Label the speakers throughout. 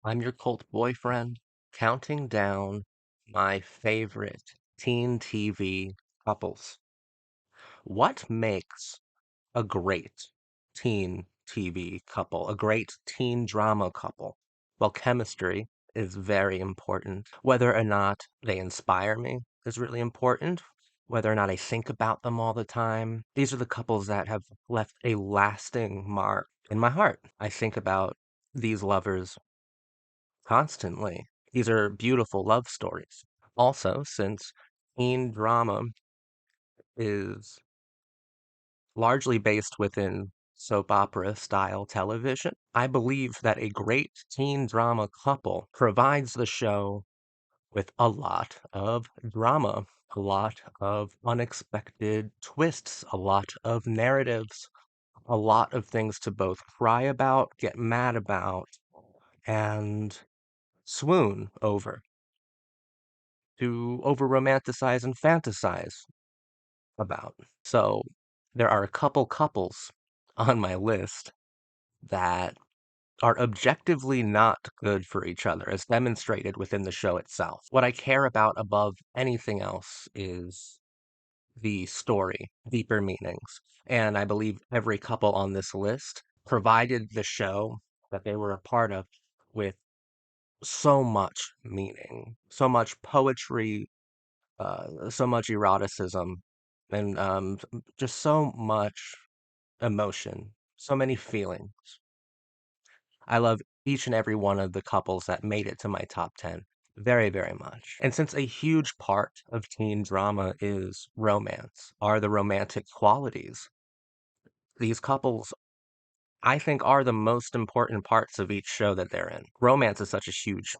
Speaker 1: I'm your cult boyfriend, counting down my favorite teen TV couples. What makes a great teen TV couple, a great teen drama couple? Well, chemistry is very important. Whether or not they inspire me is really important. Whether or not I think about them all the time. These are the couples that have left a lasting mark in my heart. I think about these lovers constantly. These are beautiful love stories. Also, since teen drama is largely based within soap opera style television, I believe that a great teen drama couple provides the show with a lot of drama, a lot of unexpected twists, a lot of narratives, a lot of things to both cry about, get mad about, and swoon over. To over romanticize and fantasize about. So there are a couple couples on my list that are objectively not good for each other, as demonstrated within the show itself. What I care about above anything else is the story, deeper meanings. And I believe every couple on this list provided the show that they were a part of with so much meaning, so much poetry, so much eroticism, and just so much emotion, so many feelings. I love each and every one of the couples that made it to my top 10 very, very much. And since a huge part of teen drama is romance, are the romantic qualities, these couples I think are the most important parts of each show that they're in. Romance is such a huge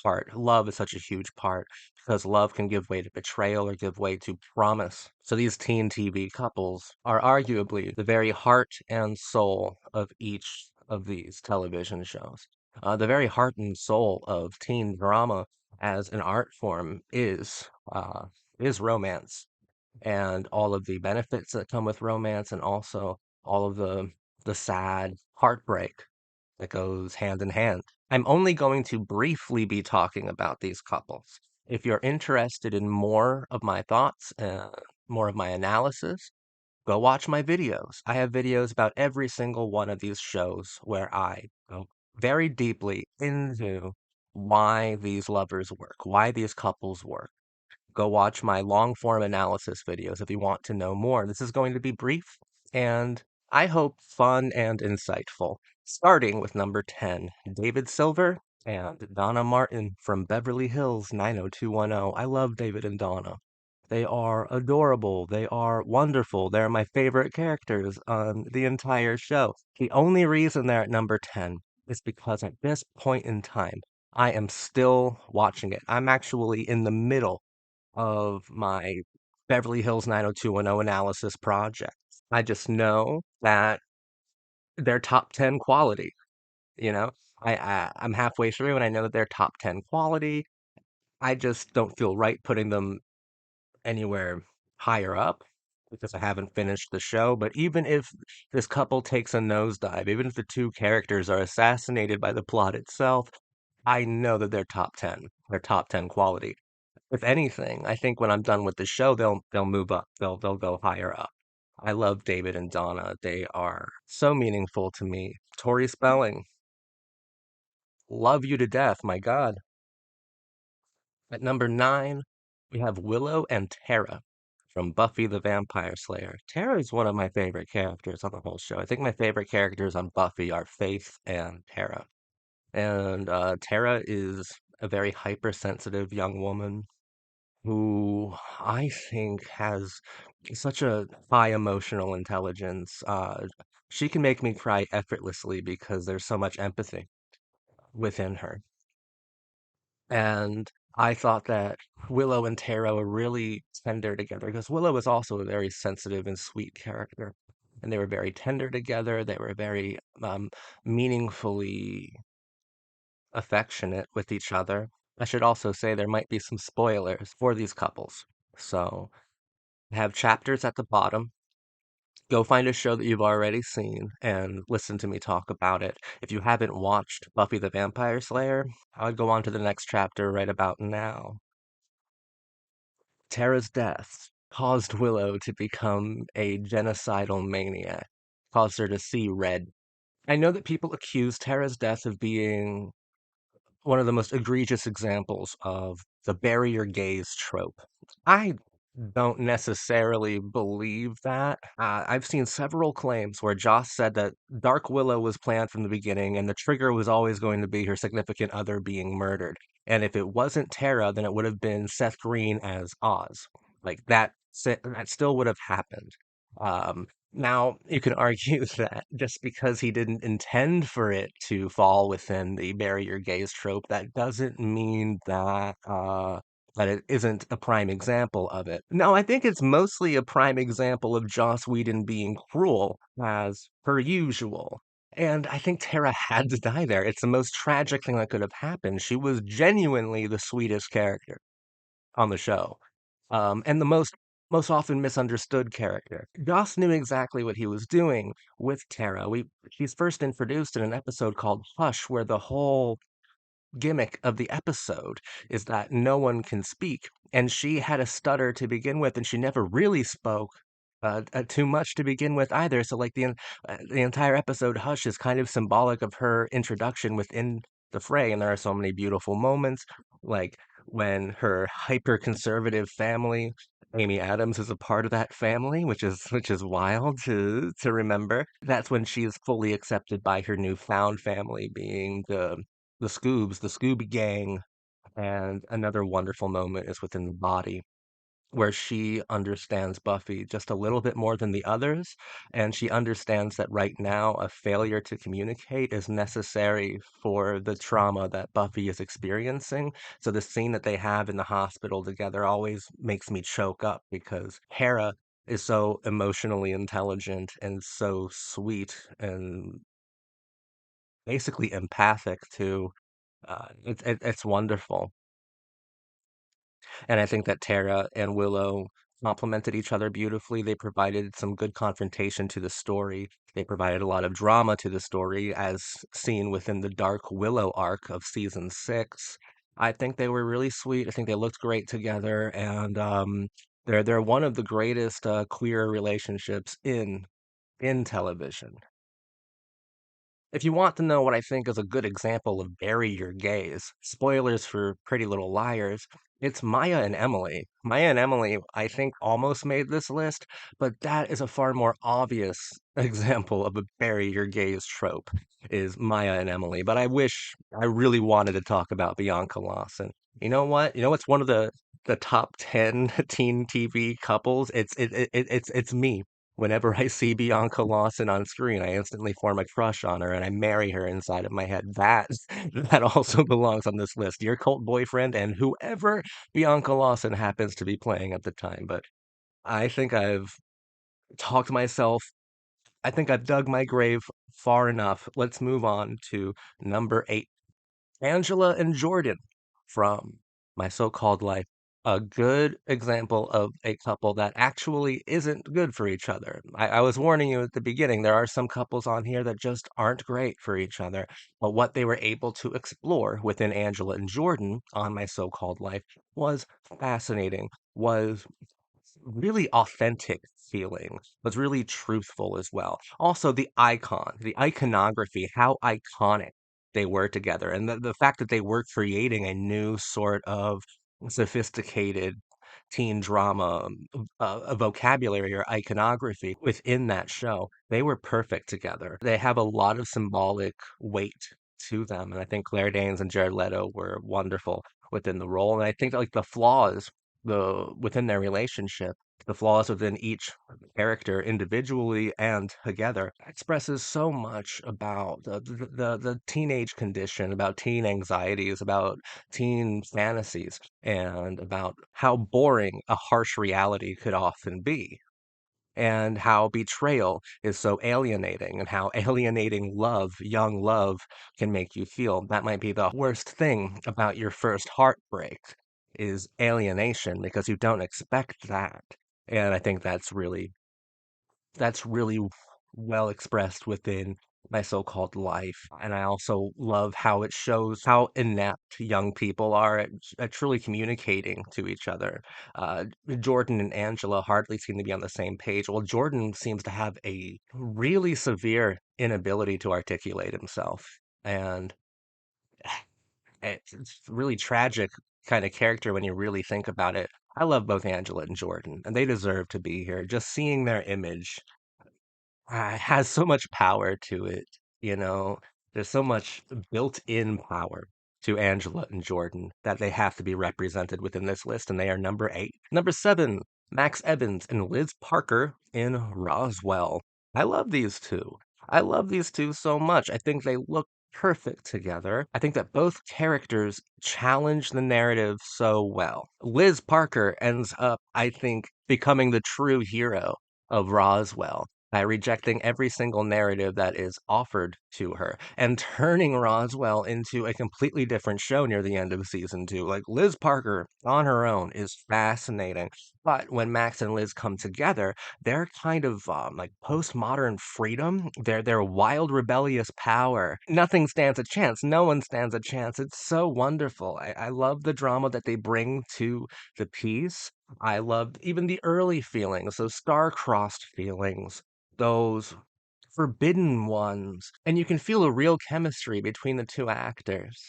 Speaker 1: part. Love is such a huge part because love can give way to betrayal or give way to promise. So these teen TV couples are arguably the very heart and soul of each of these television shows. The very heart and soul of teen drama as an art form is romance and all of the benefits that come with romance and also all of the sad heartbreak that goes hand in hand. I'm only going to briefly be talking about these couples. If you're interested in more of my thoughts and more of my analysis, go watch my videos. I have videos about every single one of these shows where I go very deeply into why these lovers work, why these couples work. Go watch my long form analysis videos if you want to know more. This is going to be brief and I hope fun and insightful. Starting with number 10, David Silver and Donna Martin from Beverly Hills 90210. I love David and Donna. They are adorable. They are wonderful. They're my favorite characters on the entire show. The only reason they're at number 10 is because at this point in time, I am still watching it. I'm actually in the middle of my Beverly Hills 90210 analysis project. I just know that they're top 10 quality, you know? I'm halfway through and I know that they're top 10 quality. I just don't feel right putting them anywhere higher up because I haven't finished the show. But even if this couple takes a nosedive, even if the two characters are assassinated by the plot itself, I know that they're top 10. They're top 10 quality. If anything, I think when I'm done with the show, they'll move up. They'll go higher up. I love David and Donna. They are so meaningful to me. Tori Spelling, love you to death. My God. At number 9, we have Willow and Tara from Buffy the Vampire Slayer. Tara is one of my favorite characters on the whole show. I think my favorite characters on Buffy are Faith and Tara. And Tara is a very hypersensitive young woman who I think has such a high emotional intelligence. She can make me cry effortlessly because there's so much empathy within her. And I thought that Willow and Tara were really tender together because Willow was also a very sensitive and sweet character. And they were very tender together. They were very meaningfully affectionate with each other. I should also say there might be some spoilers for these couples. So I have chapters at the bottom Go find a show that you've already seen and listen to me talk about it. If you haven't watched Buffy the Vampire Slayer, I'd go on to the next chapter right about now. Tara's death caused Willow to become a genocidal maniac, caused her to see red. I know that people accuse Tara's death of being one of the most egregious examples of the bury your gaze trope. I don't necessarily believe that. I've seen several claims where Joss said that Dark Willow was planned from the beginning and the trigger was always going to be her significant other being murdered. And if it wasn't Tara, then it would have been Seth Green as Oz. Like that still would have happened. Now, you can argue that just because he didn't intend for it to fall within the bury your gaze trope, that doesn't mean that it isn't a prime example of it. No, I think it's mostly a prime example of Joss Whedon being cruel, as per usual. And I think Tara had to die there. It's the most tragic thing that could have happened. She was genuinely the sweetest character on the show, and the most often misunderstood character. Joss knew exactly what he was doing with Tara. She's first introduced in an episode called Hush, where the whole gimmick of the episode is that no one can speak. And she had a stutter to begin with, and she never really spoke too much to begin with either. So, like, the entire episode, Hush, is kind of symbolic of her introduction within the fray. And there are so many beautiful moments, like when her hyper conservative family. Amy Adams is a part of that family, which is wild to remember. That's when she is fully accepted by her newfound family, being the Scoobs, the Scooby Gang, and another wonderful moment is within the body, where she understands Buffy just a little bit more than the others, and she understands that right now a failure to communicate is necessary for the trauma that Buffy is experiencing. So the scene that they have in the hospital together always makes me choke up because Hera is so emotionally intelligent and so sweet and basically empathic too. It's wonderful. And I think that Tara and Willow complemented each other beautifully. They provided some good confrontation to the story. They provided a lot of drama to the story, as seen within the Dark Willow arc of season 6. I think they were really sweet. I think they looked great together, and they're one of the greatest queer relationships in television. If you want to know what I think is a good example of bury your gaze, spoilers for Pretty Little Liars, it's Maya and Emily. Maya and Emily, I think, almost made this list, but that is a far more obvious example of a bury your gaze trope, is Maya and Emily. But I really wanted to talk about Bianca Lawson. You know what? You know what's one of the top 10 teen TV couples? It's me. Whenever I see Bianca Lawson on screen, I instantly form a crush on her and I marry her inside of my head. That that also belongs on this list. Your cult boyfriend and whoever Bianca Lawson happens to be playing at the time. But I think I've talked myself. I think I've dug my grave far enough. Let's move on to number 8. Angela and Jordan from My So-Called Life. A good example of a couple that actually isn't good for each other. I was warning you at the beginning, there are some couples on here that just aren't great for each other. But what they were able to explore within Angela and Jordan on My So-Called Life was fascinating, was really authentic feeling, was really truthful as well. Also, the iconography, how iconic they were together, and the fact that they were creating a new sort of sophisticated teen drama, a vocabulary or iconography within that show. They were perfect together. They have a lot of symbolic weight to them, and I think Claire Danes and Jared Leto were wonderful within the role. And I think like the flaws within their relationship, the flaws within each character individually and together expresses so much about the teenage condition, about teen anxieties, about teen fantasies, and about how boring a harsh reality could often be. And how betrayal is so alienating, and how alienating love, young love, can make you feel. That might be the worst thing about your first heartbreak, is alienation, because you don't expect that. And I think that's really that's really well expressed within my so-called life. And I also love how it shows how inept young people are at truly communicating to each other. Uh, Jordan and Angela hardly seem to be on the same page. Well, Jordan seems to have a really severe inability to articulate himself. And it's really tragic kind of character when you really think about it. I love both Angela and Jordan, and they deserve to be here. Just seeing their image has so much power to it, you know. There's so much built-in power to Angela and Jordan that they have to be represented within this list, and they are number 8. Number 7, Max Evans and Liz Parker in Roswell. I love these two. I love these two so much. I think they look perfect together. I think that both characters challenge the narrative so well. Liz Parker ends up, I think, becoming the true hero of Roswell by rejecting every single narrative that is offered to her and turning Roswell into a completely different show near the end of season 2. Like Liz Parker on her own is fascinating. But when Max and Liz come together, their kind of like postmodern freedom, their wild rebellious power, nothing stands a chance. No one stands a chance. It's so wonderful. I love the drama that they bring to the piece. I loved even the early feelings, those star-crossed feelings, those forbidden ones, and you can feel a real chemistry between the two actors.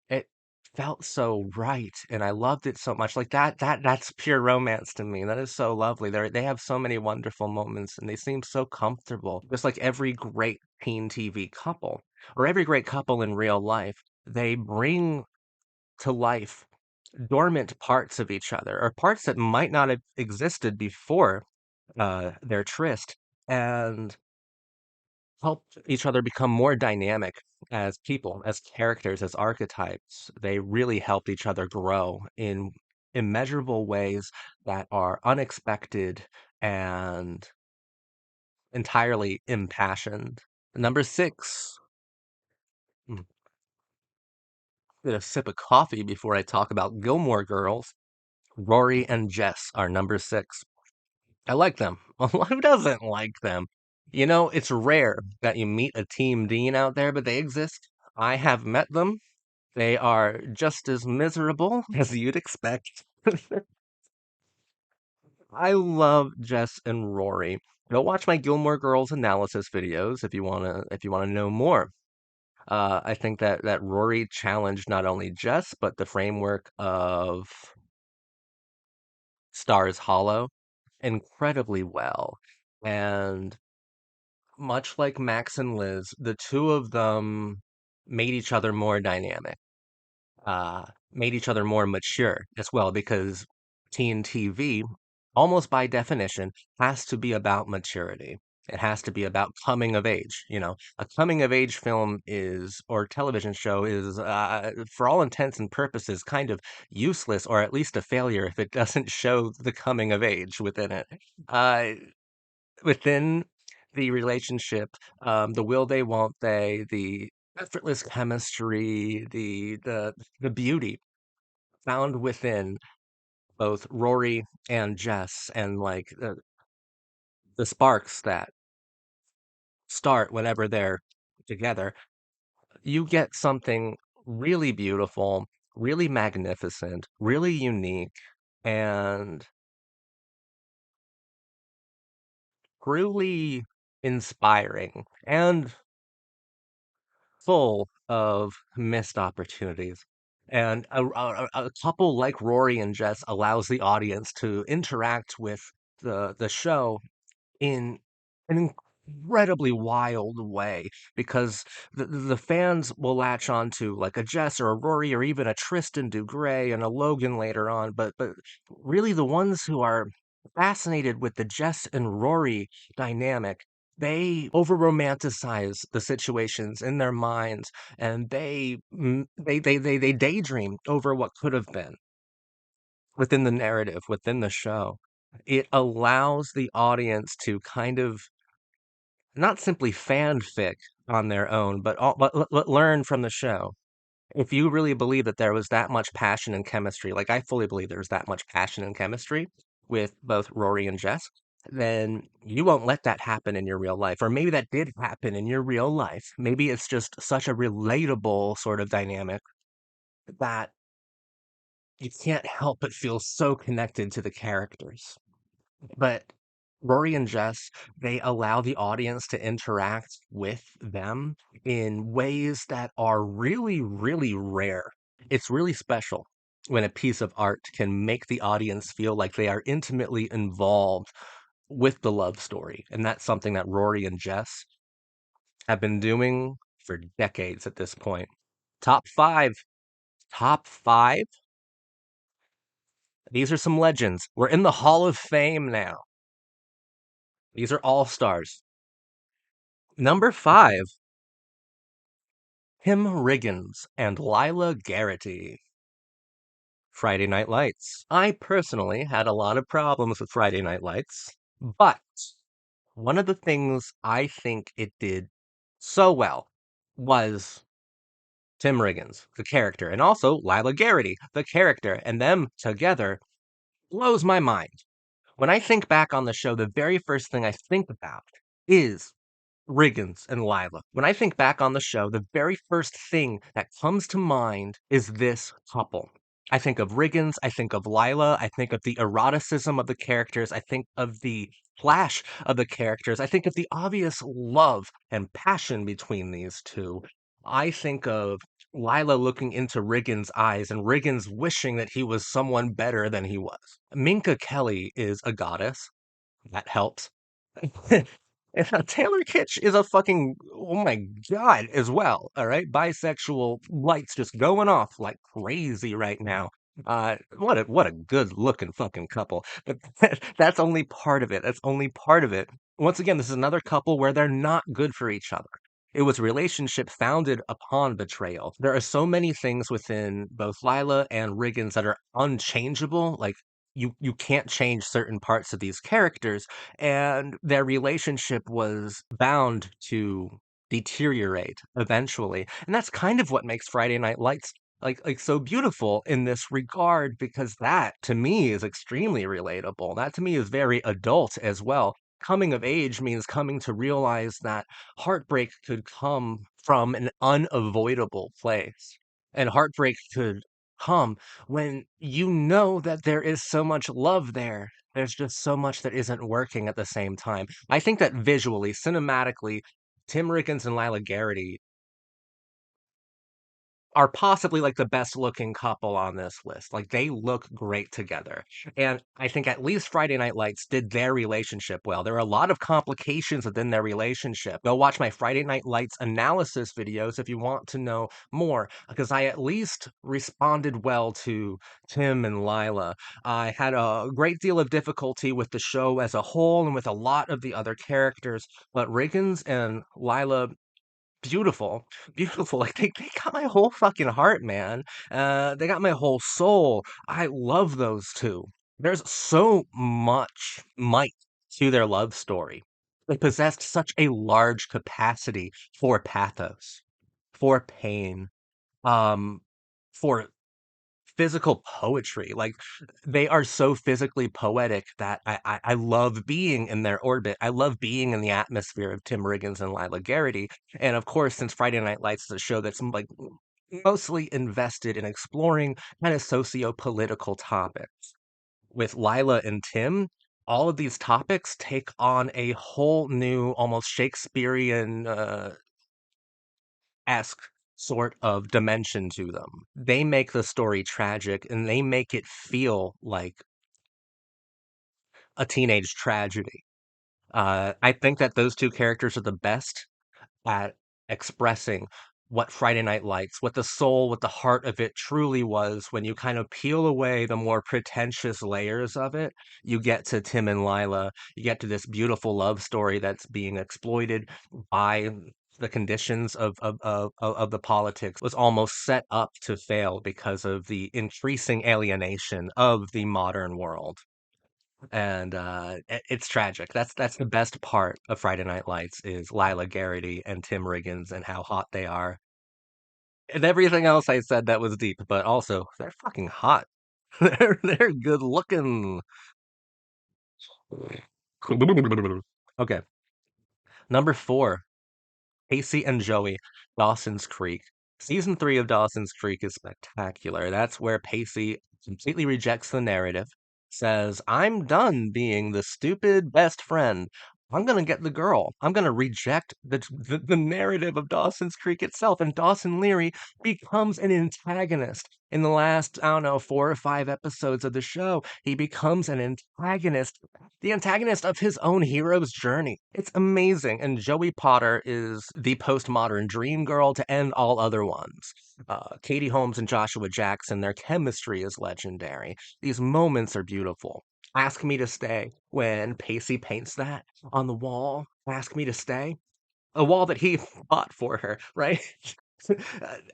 Speaker 1: It felt so right, and I loved it so much. Like that's pure romance to me. That is so lovely. They have so many wonderful moments, and they seem so comfortable. Just like every great teen TV couple, or every great couple in real life, they bring to life dormant parts of each other, or parts that might not have existed before their tryst, and help each other become more dynamic as people, as characters, as archetypes. They really helped each other grow in immeasurable ways that are unexpected and entirely impassioned. Number 6, mm, get a sip of coffee before I talk about Gilmore Girls. Rory and Jess are number 6. I like them. Who doesn't like them? You know, it's rare that you meet a team Dean out there, but they exist. I have met them. They are just as miserable as you'd expect. I love Jess and Rory. Go watch my Gilmore Girls analysis videos if you wanna know more. I think that Rory challenged not only Jess, but the framework of Stars Hollow incredibly well. And much like Max and Liz, the two of them made each other more dynamic, made each other more mature as well, because teen TV, almost by definition, has to be about maturity. It has to be about coming of age. You know, a coming of age film is, or television show is, for all intents and purposes, kind of useless, or at least a failure if it doesn't show the coming of age within it. Uh, Within the relationship, the will they, won't they, the effortless chemistry, the beauty found within both Rory and Jess, and like the sparks that start whenever they're together, you get something really beautiful, really magnificent, really unique, and truly inspiring. And full of missed opportunities. And a couple like Rory and Jess allows the audience to interact with the show in an incredibly wild way, because the fans will latch on to like a Jess or a Rory or even a Tristan DuGray and a Logan later on, but really the ones who are fascinated with the Jess and Rory dynamic, they over romanticize the situations in their minds, and they daydream over what could have been within the narrative, within the show. It allows the audience to kind of not simply fanfic on their own, but learn from the show. If you really believe that there was that much passion and chemistry, like I fully believe there's that much passion and chemistry with both Rory and Jess, then you won't let that happen in your real life. Or maybe that did happen in your real life. Maybe it's just such a relatable sort of dynamic that you can't help but feel so connected to the characters. But Rory and Jess, they allow the audience to interact with them in ways that are really, really rare. It's really special when a piece of art can make the audience feel like they are intimately involved with the love story. And that's something that Rory and Jess have been doing for decades at this point. Top five. Top five. These are some legends. We're in the Hall of Fame now. These are all stars. Number five, Tim Riggins and Lyla Garrity. Friday Night Lights. I personally had a lot of problems with Friday Night Lights, but one of the things I think it did so well was Tim Riggins, the character, and also Lyla Garrity, the character, and them together blows my mind. When I think back on the show, the very first thing I think about is Riggins and Lyla. When I think back on the show, the very first thing that comes to mind is this couple. I think of Riggins, I think of Lyla, I think of the eroticism of the characters, I think of the flash of the characters, I think of the obvious love and passion between these two. I think of Lyla looking into Riggins' eyes and Riggins wishing that he was someone better than he was. Minka Kelly is a goddess. That helps. And Taylor Kitsch is a fucking oh my god as well. All right, bisexual lights just going off like crazy right now. What a good looking fucking couple. But that's only part of it. That's only part of it. Once again, this is another couple where they're not good for each other. It was a relationship founded upon betrayal. There are so many things within both Lila and Riggins that are unchangeable. Like you can't change certain parts of these characters, and their relationship was bound to deteriorate eventually. And that's kind of what makes Friday Night Lights like so beautiful in this regard, because that to me is extremely relatable. That to me is very adult as well. Coming of age means coming to realize that heartbreak could come from an unavoidable place. And heartbreak could come when you know that there is so much love there. There's just so much that isn't working at the same time. I think that visually, cinematically, Tim Riggins and Lyla Garrity are possibly like the best looking couple on this list. Like they look great together. And I think at least Friday Night Lights did their relationship well. There are a lot of complications within their relationship. Go watch my Friday Night Lights analysis videos if you want to know more, because I at least responded well to Tim and Lila. I had a great deal of difficulty with the show as a whole and with a lot of the other characters, but Riggins and Lila beautiful, beautiful, like, they got my whole fucking heart, man. They got my whole soul. I love those 2. There's so much might to their love story. They possessed such a large capacity for pathos, for pain, um, for physical poetry. Like they are so physically poetic that I love being in their orbit. I love being in the atmosphere of Tim Riggins and Lila Garrity. And of course, since Friday Night Lights is a show that's like mostly invested in exploring kind of socio-political topics with Lila and Tim, all of these topics take on a whole new, almost Shakespearean esque sort of dimension to them. They make the story tragic and they make it feel like a teenage tragedy. I think that those two characters are the best at expressing what Friday Night Lights, what the soul, what the heart of it truly was. When you kind of peel away the more pretentious layers of it, you get to Tim and Lila, you get to this beautiful love story that's being exploited by the conditions of the politics, was almost set up to fail because of the increasing alienation of the modern world. And it's tragic. That's the best part of Friday Night Lights is Lyla Garrity and Tim Riggins and how hot they are. And everything else I said that was deep, but also they're fucking hot. They're good looking. Okay, number four, Pacey and Joey, Dawson's Creek. Season three of Dawson's Creek is spectacular. That's where Pacey completely rejects the narrative, says, I'm done being the stupid best friend. I'm going to get the girl. I'm going to reject the narrative of Dawson's Creek itself. And Dawson Leary becomes an antagonist. In the last, I don't know, 4 or 5 episodes of the show, he becomes an antagonist, the antagonist of his own hero's journey. It's amazing. And Joey Potter is the postmodern dream girl to end all other ones. Katie Holmes and Joshua Jackson, their chemistry is legendary. These moments are beautiful. Ask me to stay when Pacey paints that on the wall. Ask me to stay. A wall that he bought for her, right?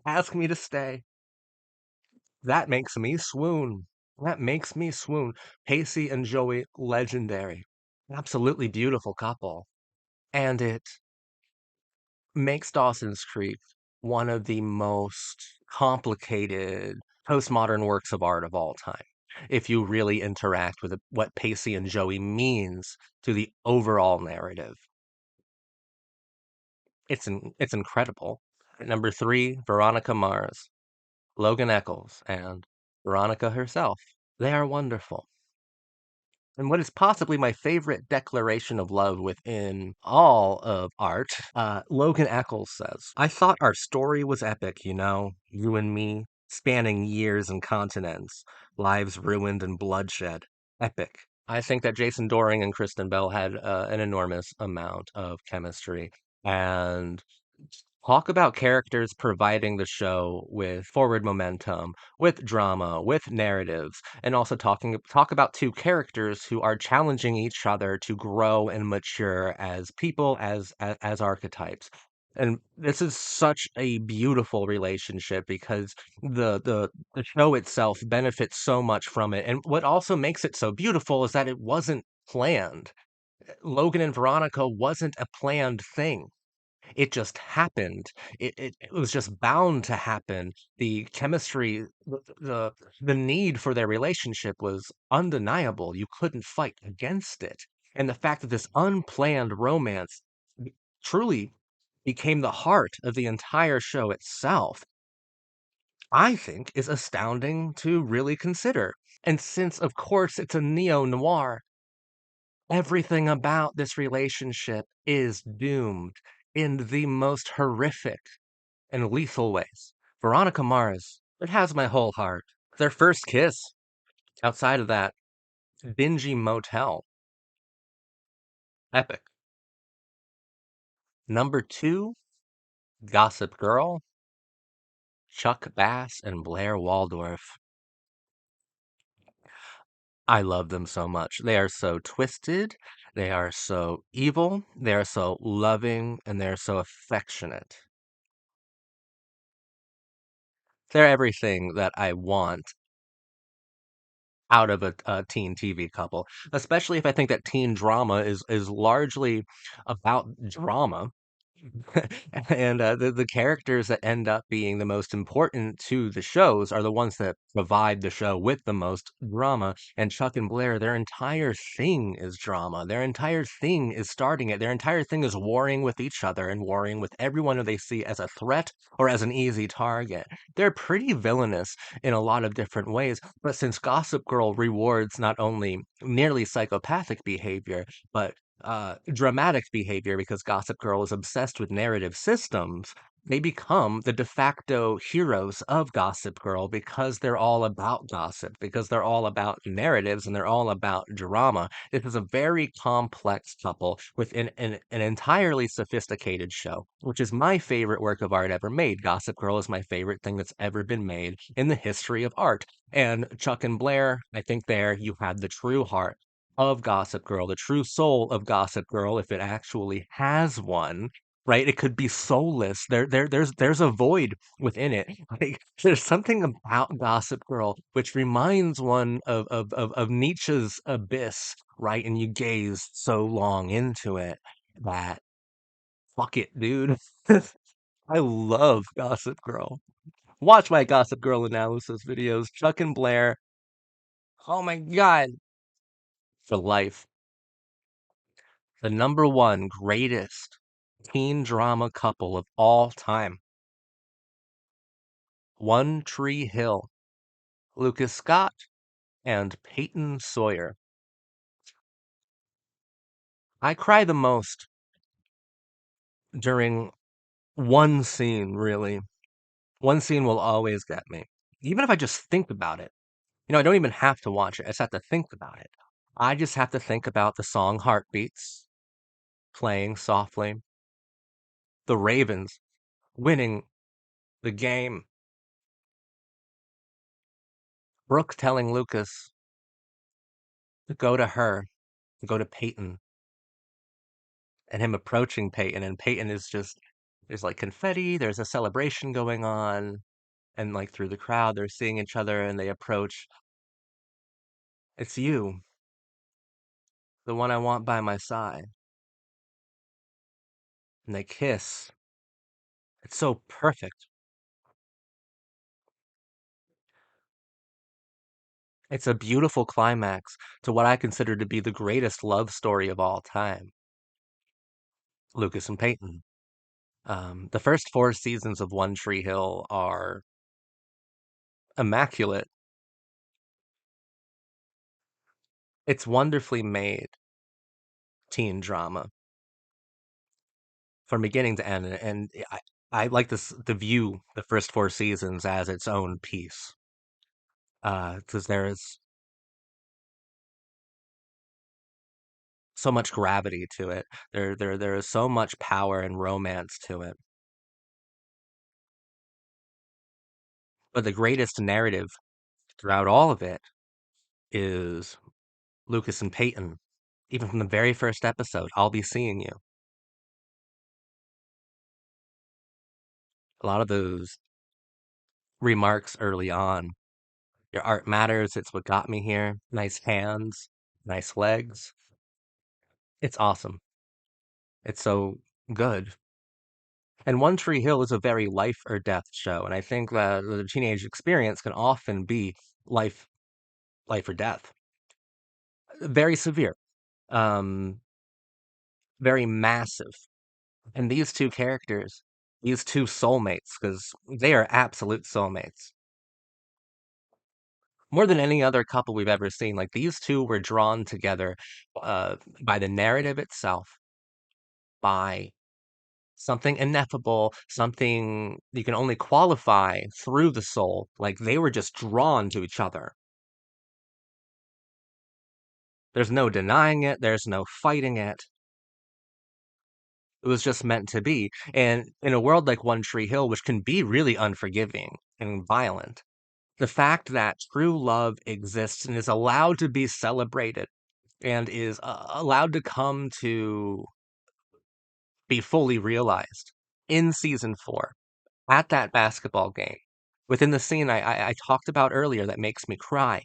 Speaker 1: Ask me to stay. That makes me swoon. That makes me swoon. Pacey and Joey, legendary. Absolutely beautiful couple. And it makes Dawson's Creek one of the most complicated postmodern works of art of all time. If you really interact with what Pacey and Joey means to the overall narrative, it's incredible. Number three, Veronica Mars, Logan Eccles, and Veronica herself. They are wonderful. And what is possibly my favorite declaration of love within all of art, Logan Eccles says, I thought our story was epic, you and me, spanning years and continents, lives ruined and bloodshed. Epic. I think that Jason Doring and Kristen Bell had an enormous amount of chemistry. And talk about characters providing the show with forward momentum, with drama, with narratives, and also talk about two characters who are challenging each other to grow and mature as people, as archetypes. And this is such a beautiful relationship because the show itself benefits so much from it. And what also makes it so beautiful is that it wasn't planned. Logan and Veronica wasn't a planned thing. It just happened. It was just bound to happen. The chemistry, the need for their relationship was undeniable. You couldn't fight against it. And the fact that this unplanned romance truly became the heart of the entire show itself, I think is astounding to really consider. And since, of course, it's a neo-noir, everything about this relationship is doomed in the most horrific and lethal ways. Veronica Mars, it has my whole heart. Their first kiss, outside of that dingy motel, epic. Number two, Gossip Girl, Chuck Bass and Blair Waldorf. I love them so much. They are so twisted, they are so evil, they are so loving, and they're so affectionate. They're everything that I want out of a teen TV couple, especially if I think that teen drama is largely about drama. And the characters that end up being the most important to the shows are the ones that provide the show with the most drama. And Chuck and Blair, their entire thing is drama. Their entire thing is starting it. Their entire thing is warring with each other and warring with everyone who they see as a threat or as an easy target. They're pretty villainous in a lot of different ways. But since Gossip Girl rewards not only nearly psychopathic behavior, but dramatic behavior because Gossip Girl is obsessed with narrative systems, they become the de facto heroes of Gossip Girl because they're all about gossip, because they're all about narratives and they're all about drama. This is a very complex couple within an entirely sophisticated show, which is my favorite work of art ever made. Gossip Girl is my favorite thing that's ever been made in the history of art. And Chuck and Blair, I think there you had the true heart of Gossip Girl, the true soul of Gossip Girl, if it actually has one, right? It could be soulless. There's a void within it. Like there's something about Gossip Girl which reminds one of Nietzsche's abyss, right? And you gaze so long into it that fuck it, dude. I love Gossip Girl. Watch my Gossip Girl analysis videos. Chuck and Blair. Oh my god. For life. The number one greatest teen drama couple of all time. One Tree Hill, Lucas Scott and Peyton Sawyer. I cry the most during one scene, really. One scene will always get me. Even if I just think about it. I don't even have to watch it. I just have to think about it. I just have to think about the song Heartbeats playing softly, the Ravens winning the game, Brooke telling Lucas to go to her, to go to Peyton, and him approaching Peyton, and Peyton is just, there's like confetti, there's a celebration going on, and like through the crowd, they're seeing each other and they approach. It's you, the one I want by my side. And they kiss. It's so perfect. It's a beautiful climax to what I consider to be the greatest love story of all time, Lucas and Peyton. The first four seasons of One Tree Hill are immaculate. It's wonderfully made teen drama from beginning to end, and I like this to view the first four seasons as its own piece, because there is so much gravity to it. There is so much power and romance to it. But the greatest narrative throughout all of it is Lucas and Peyton. Even from the very first episode, I'll be seeing you. A lot of those remarks early on. Your art matters, it's what got me here. Nice hands, nice legs. It's awesome. It's so good. And One Tree Hill is a very life or death show, and I think that the teenage experience can often be life life or death. Very severe. Um, very massive. And these two characters, these two soulmates, because they are absolute soulmates. More than any other couple we've ever seen, like these two were drawn together by the narrative itself, by something ineffable, something you can only qualify through the soul. Like they were just drawn to each other. There's no denying it, there's no fighting it. It was just meant to be. And in a world like One Tree Hill, which can be really unforgiving and violent, the fact that true love exists and is allowed to be celebrated and is allowed to come to be fully realized in season 4 at that basketball game within the scene I talked about earlier that makes me cry.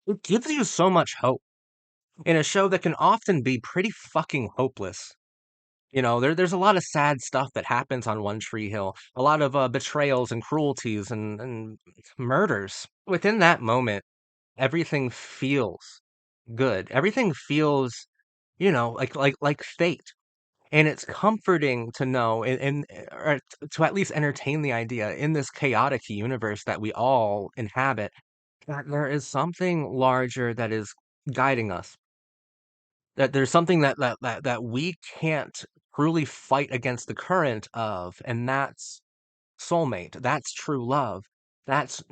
Speaker 1: It gives you so much hope in a show that can often be pretty fucking hopeless. There's a lot of sad stuff that happens on One Tree Hill, a lot of betrayals and cruelties and murders. Within that moment, everything feels good. Everything feels, like fate. And it's comforting to know or to at least entertain the idea in this chaotic universe that we all inhabit that there is something larger that is guiding us. That there's something that we can't truly fight against the current of, and that's soulmate. That's true love. That's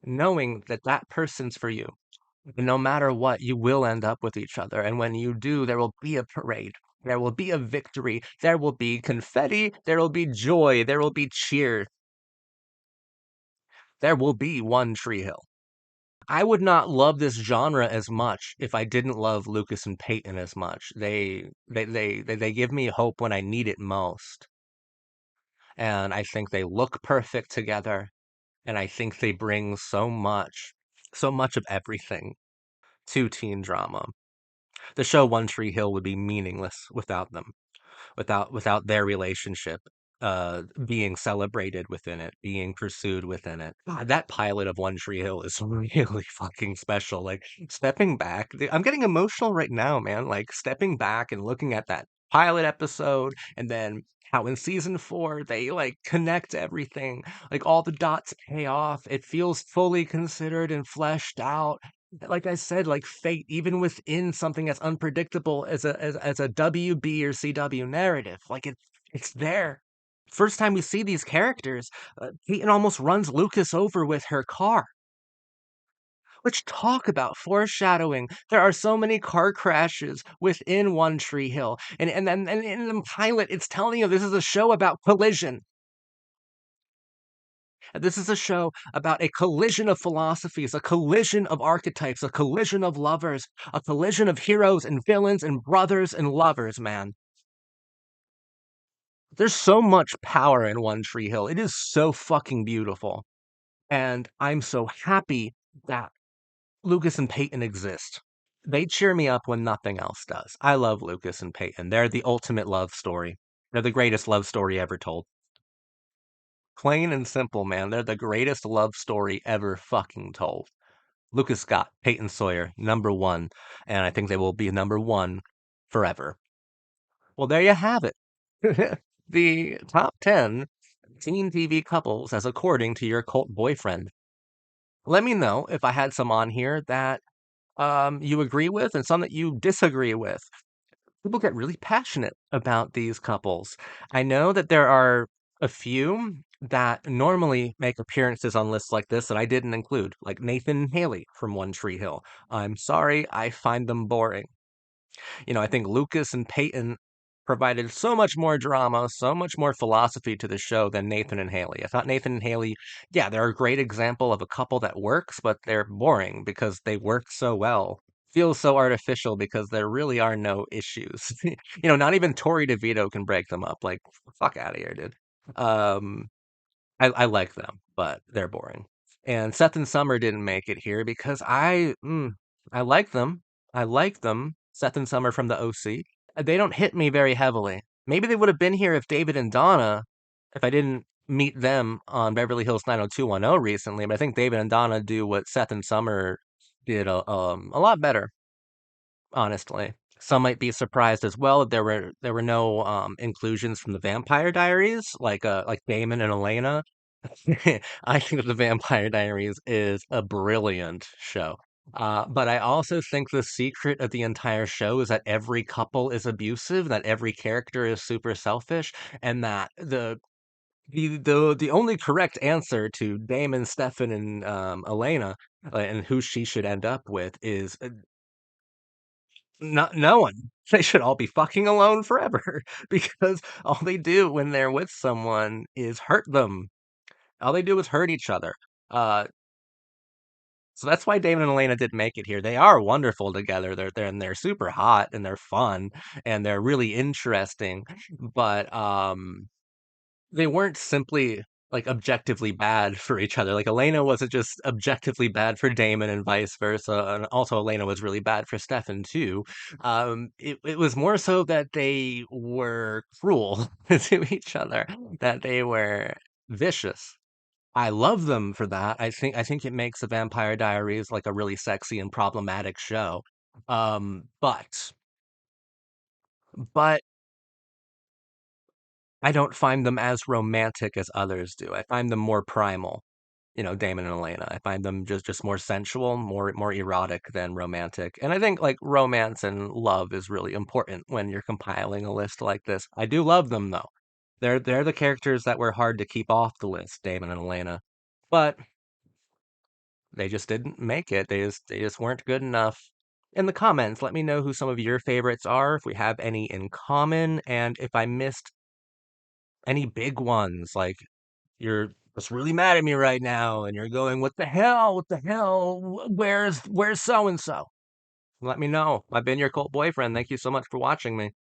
Speaker 1: knowing that that person's for you. And no matter what, you will end up with each other. And when you do, there will be a parade. There will be a victory. There will be confetti. There will be joy. There will be cheer. There will be One Tree Hill. I would not love this genre as much if I didn't love Lucas and Peyton as much. They give me hope when I need it most. And I think they look perfect together. And I think they bring so much of everything to teen drama. The show One Tree Hill would be meaningless without them, without their relationship. being celebrated within it, being pursued within it. God, that pilot of One Tree Hill is really fucking special. Like stepping back, I'm getting emotional right now, man. Like stepping back and looking at that pilot episode and then how in season 4 they like connect everything, like all the dots pay off. It feels fully considered and fleshed out. Like I said, like fate, even within something as unpredictable as a WB or CW narrative, like it's there. First time we see these characters, Peyton almost runs Lucas over with her car. Which talk about foreshadowing. There are so many car crashes within One Tree Hill. And in the pilot, it's telling you this is a show about collision. This is a show about a collision of philosophies, a collision of archetypes, a collision of lovers, a collision of heroes and villains and brothers and lovers, man. There's so much power in One Tree Hill. It is so fucking beautiful. And I'm so happy that Lucas and Peyton exist. They cheer me up when nothing else does. I love Lucas and Peyton. They're the ultimate love story. They're the greatest love story ever told. Plain and simple, man. They're the greatest love story ever fucking told. Lucas Scott, Peyton Sawyer, number one. And I think they will be number one forever. Well, there you have it. The top 10 teen TV couples as according to your cult boyfriend. Let me know if I had some on here that you agree with and some that you disagree with. People get really passionate about these couples. I know that there are a few that normally make appearances on lists like this that I didn't include, like Nathan and Haley from One Tree Hill. I'm sorry, I find them boring. I think Lucas and Peyton provided so much more drama, so much more philosophy to the show than Nathan and Haley. I thought Nathan and Haley, yeah, they're a great example of a couple that works, but they're boring because they work so well. Feels so artificial because there really are no issues. Not even Tori DeVito can break them up. Like, fuck out of here, dude. Um, I like them, but they're boring. And Seth and Summer didn't make it here because I like them. I like them. Seth and Summer from the OC. They don't hit me very heavily. Maybe they would have been here if David and Donna, if I didn't meet them on Beverly Hills 90210 recently. But I think David and Donna do what Seth and Summer did a lot better, honestly. Some might be surprised as well that there were no inclusions from the Vampire Diaries, like Damon and Elena. I think that the Vampire Diaries is a brilliant show. But I also think the secret of the entire show is that every couple is abusive, that every character is super selfish, and that the only correct answer to Damon, Stefan, and Elena, and who she should end up with is not no one. They should all be fucking alone forever because all they do when they're with someone is hurt them. All they do is hurt each other. Uh, so that's why Damon and Elena didn't make it here. They are wonderful together. They're super hot and they're fun and they're really interesting. But they weren't simply like objectively bad for each other. Like Elena wasn't just objectively bad for Damon and vice versa. And also Elena was really bad for Stefan too. It was more so that they were cruel to each other, that they were vicious. I love them for that. I think it makes the Vampire Diaries like a really sexy and problematic show. But I don't find them as romantic as others do. I find them more primal. Damon and Elena. I find them just more sensual, more erotic than romantic. And I think like romance and love is really important when you're compiling a list like this. I do love them though. They're the characters that were hard to keep off the list, Damon and Elena. But they just didn't make it. They just weren't good enough. In the comments, let me know who some of your favorites are, if we have any in common, and if I missed any big ones, like you're just really mad at me right now and you're going, "What the hell? What the hell? Where's so and so?" Let me know. I've been your cult boyfriend. Thank you so much for watching me.